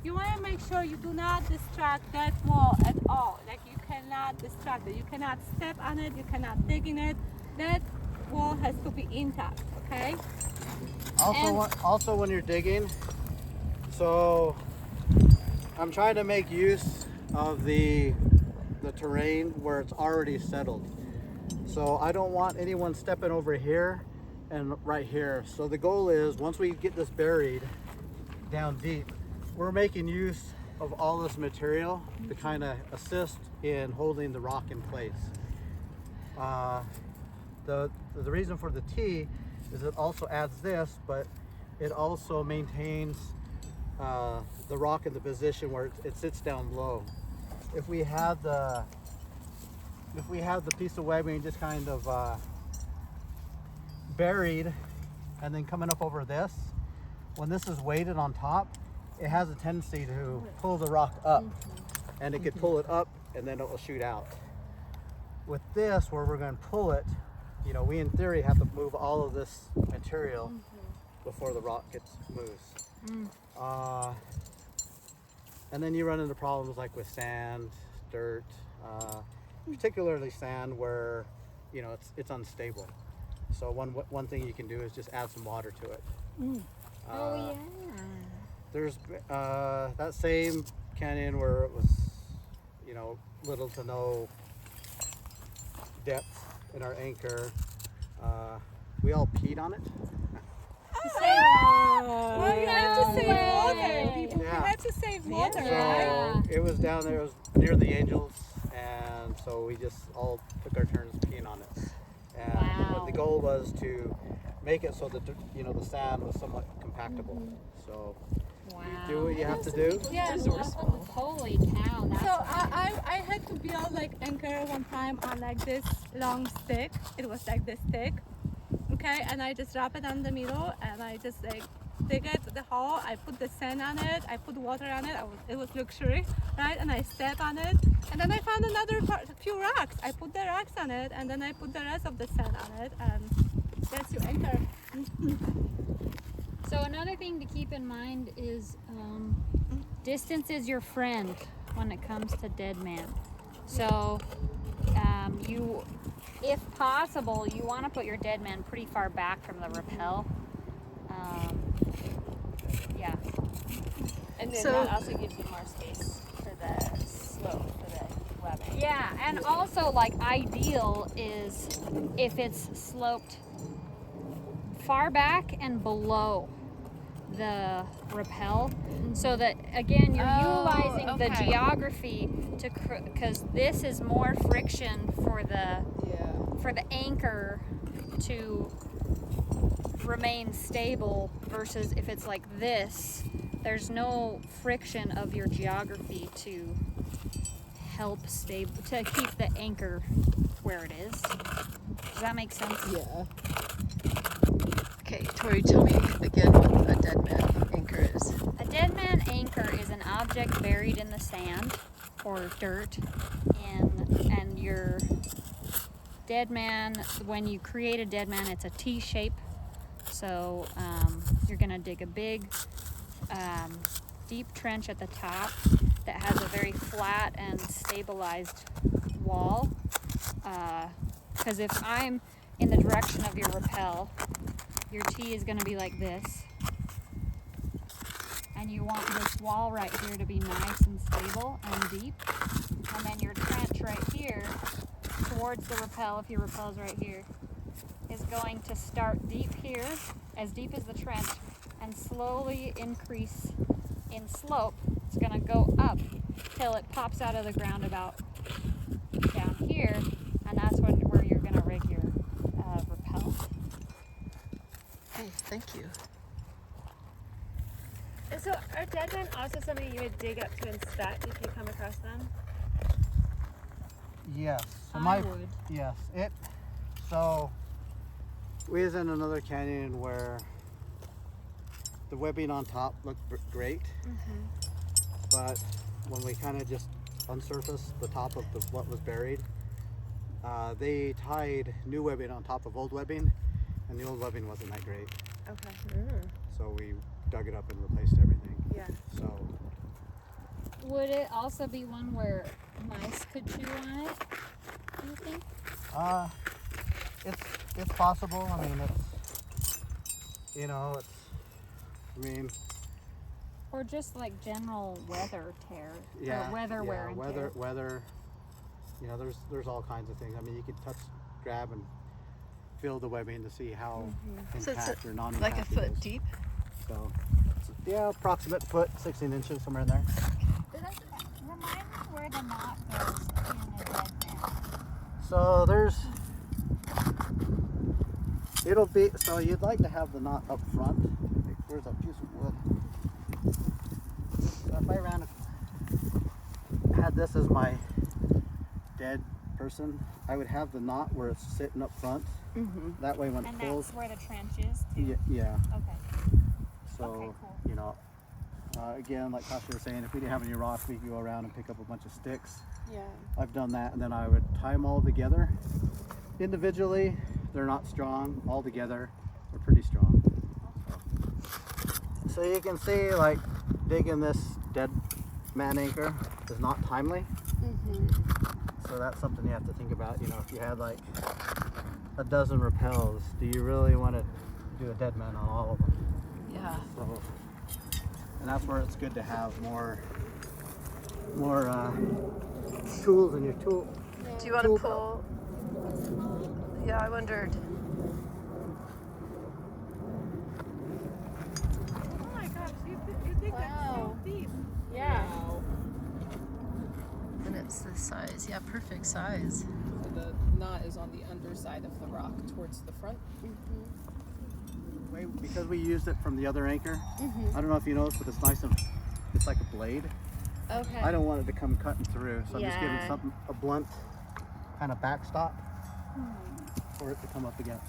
you want to make sure you do not distract that wall at all. Like you cannot distract it. You cannot step on it. You cannot dig in it. That wall has to be intact. Okay. Also, when you're digging, so I'm trying to make use of the terrain where it's already settled. So I don't want anyone stepping over here and right here. So the goal is, once we get this buried down deep, we're making use of all this material to kind of assist in holding the rock in place. The reason for the T is it also adds this, but it also maintains the rock in the position where it sits down low. If we have the piece of webbing just kind of buried and then coming up over this, when this is weighted on top, it has a tendency to pull the rock up, and it could pull it up and then it will shoot out. With this, where we're going to pull it, you know, we in theory have to move all of this material before the rock moves. And then you run into problems like with sand, dirt, particularly sand where, you know, it's unstable. So one thing you can do is just add some water to it. There's that same canyon where it was, you know, little to no depth in our anchor. We all peed on it. Well, you have to save water, people. Yeah. You have to save water, So right? it was down there, it was near the Angels, and so we just all took our turns peeing on it. And but the goal was to make it so that, you know, the sand was somewhat compactable. So you do what you have to do. Yeah. Holy cow! That's So I had to build like anchor one time on like this long stick. It was like this thick. Okay, and I just drop it on the middle, and I just like dig it the hole. I put the sand on it. I put water on it. It was luxury, right? And I step on it, and then I found few rocks. I put the rocks on it, and then I put the rest of the sand on it, and that's your anchor. So another thing to keep in mind is distance is your friend when it comes to Deadman. So you, if possible, you want to put your Deadman pretty far back from the rappel. Yeah. And then So- that also gives you more space for the slope, for the webbing. Yeah, and also like ideal is if it's sloped far back and below the rappel, so that again you're utilizing the geography to, because this is more friction for the anchor to remain stable versus if it's like this, there's no friction of your geography to help to keep the anchor where it is. Does that make sense? Yeah. Okay, Tori, tell me again what a Deadman Anchor is. A Deadman anchor is an object buried in the sand or dirt, and your Deadman, when you create a Deadman, it's a T shape. So you're gonna dig a big, deep trench at the top that has a very flat and stabilized wall. Because if I'm in the direction of your rappel, your T is gonna be like this. And you want this wall right here to be nice and stable and deep. And then your trench right here towards the rappel, if your rappel is right here, is going to start deep here, as deep as the trench, and slowly increase in slope. It's gonna go up till it pops out of the ground about down here, and that's where you're gonna rig your rappel. Hey, thank you. And so are Deadman also something you would dig up to inspect if you come across them? Yes. So I would. Yes. So we was in another canyon where the webbing on top looked great, but when we kind of just unsurfaced the top of what was buried, they tied new webbing on top of old webbing, and the old webbing wasn't that great. Okay. So we dug it up and replaced everything. Yeah. So Would it also be one where mice could chew on it? Do you think? It's possible. I mean, Or just like general weather tear. yeah, Or weather wear and tear. weather. You know, there's all kinds of things. I mean, you can grab and feel the webbing to see how So it's intact or non-intact like a it foot is. deep. So, yeah, approximate foot, 16 inches, somewhere in there. Remind me where the knot goes in a dead man. So so you'd like to have the knot up front. Where's a piece of wood? So if I had this as my dead person, I would have the knot where it's sitting up front. That way when And it pulls, that's where the trench is too? yeah. Okay. So, Okay, cool. you know, again, like Tasha was saying, if we didn't have any rocks, we could go around and pick up a bunch of sticks. Yeah. I've done that, and then I would tie them all together. Individually, they're not strong. All together, they're pretty strong. So you can see, like, digging this Deadman Anchor is not timely. So that's something you have to think about. You know, if you had like a dozen rappels, do you really want to do a Deadman on all of them? Yeah. So, and that's where it's good to have more tools in your tool. Do you want to pull? Yeah, I wondered. Oh my gosh, you dig that so deep. Yeah. And it's this size. Yeah, perfect size. So the knot is on the underside of the rock towards the front. Because we used it from the other anchor, I don't know if you noticed, but it's nice and it's like a blade. Okay. I don't want it to come cutting through, so I'm just giving Yeah. a blunt kind of backstop for it to come up against.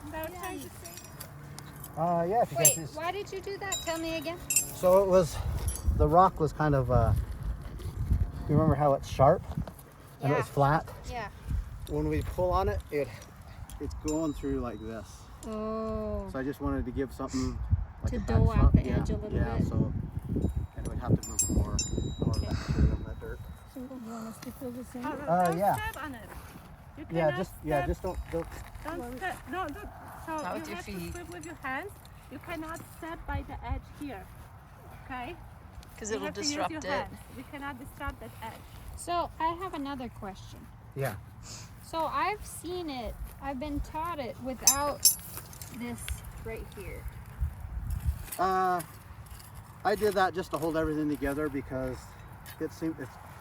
About trying to say. Yeah, if you Wait, guys why did you do that? Tell me again. So the rock was kind of, you remember how it's sharp and it was flat? Yeah. When we pull on it, it's going through like this. Oh. So I just wanted to give something like To a dull backstop. out the edge a little bit. So, and we'd have to move more of that material, that dirt. So you want us to fill this in? Don't Yeah. step on it. You Yeah, cannot just don't. Don't step. No, don't. So Not you with your have feet. to flip with your hands. You cannot step by the edge here. Okay? Because You it'll have to use disrupt your it. hands. We cannot disrupt that edge. So I have another question. Yeah. So I've seen it, I've been taught it without this right here. I did that just to hold everything together because it's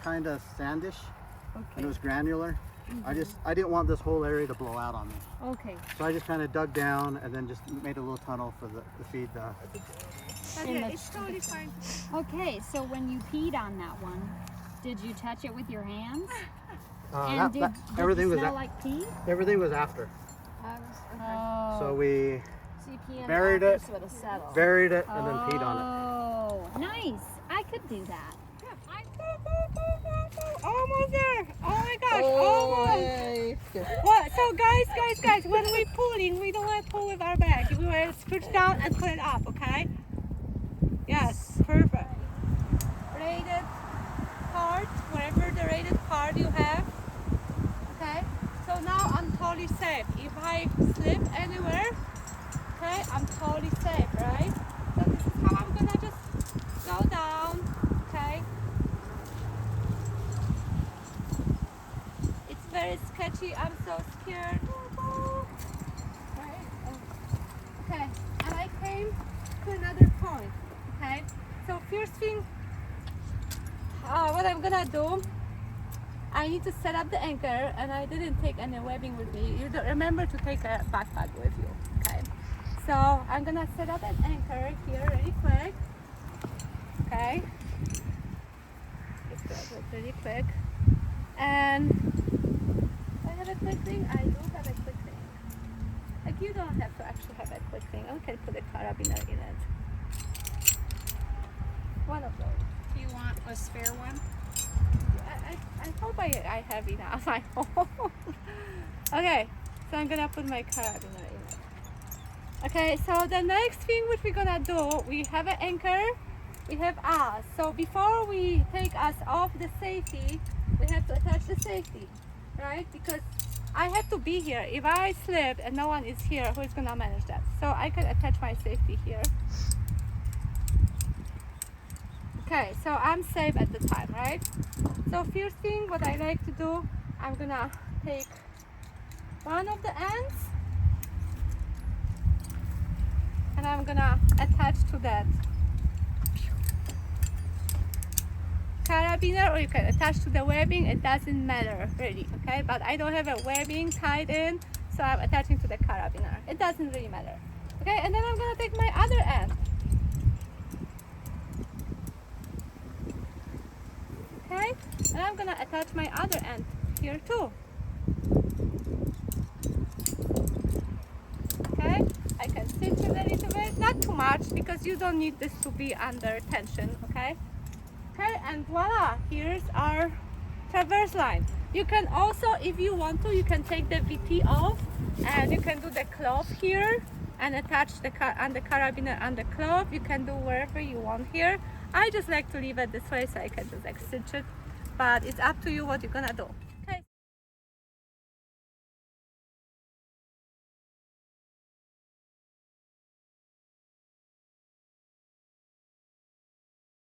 kind of sandish and it Okay. was granular. I didn't want this whole area to blow out on me. Okay. So I just kind of dug down and then just made a little tunnel for to feed the. But In yeah, the- it's totally fine. Okay, so when you peed on that one, did you touch it with your hands? That- did everything it was smell like pee? everything was after. Oh. So we So you pee in buried the it, office, so it'll settle. buried it, and then peed on Oh, nice. I could do that. Almost there. Oh my gosh. Almost. What? So guys, when we pulling, we don't want to pull with our bag. We want to push down and pull it up, okay? Yes, perfect. Rated part, whatever the rated part you have. Okay? So now I'm totally safe. If I slip anywhere, okay, I'm totally safe, right? So this is how I'm gonna just go down, okay? It's very sketchy. I'm so scared. Right? Okay, and I came to another point. Okay, so first thing, what I'm gonna do, I need to set up the anchor, and I didn't take any webbing with me. You don't remember to take a backpack with you. Okay, so I'm gonna set up an anchor here really quick. Okay, just grab it really quick, and I have a quick thing. I do have a quick thing. Like you don't have to actually have a quick thing. I can put a carabiner in it. One of those. Do you want a spare one? I hope I have enough. I hope. Okay, so I'm gonna put my carabiner in it. Okay, so the next thing which we're gonna do, we have an anchor. we have us. So before we take us off the safety, we have to attach the safety, right? Because I have to be here. If I slip and no one is here, who is gonna manage that? So I can attach my safety here. Okay, so I'm safe at the time, right? So first thing, what I like to do, I'm gonna take one of the ends and I'm gonna attach to that carabiner, or you can attach to the webbing, it doesn't matter really, okay? But I don't have a webbing tied in, so I'm attaching to the carabiner. It doesn't really matter. Okay, and then I'm gonna take my other end. Okay, and I'm gonna attach my other end here too. Okay, I can stitch it a little bit, not too much because you don't need this to be under tension, okay? Okay, and voila, here's our traverse line. You can also, if you want to, you can take the VT off and you can do the cloth here and attach the carabiner and the cloth. You can do wherever you want here. I just like to leave it this way so I can just like stitch it, but it's up to you what you're gonna do.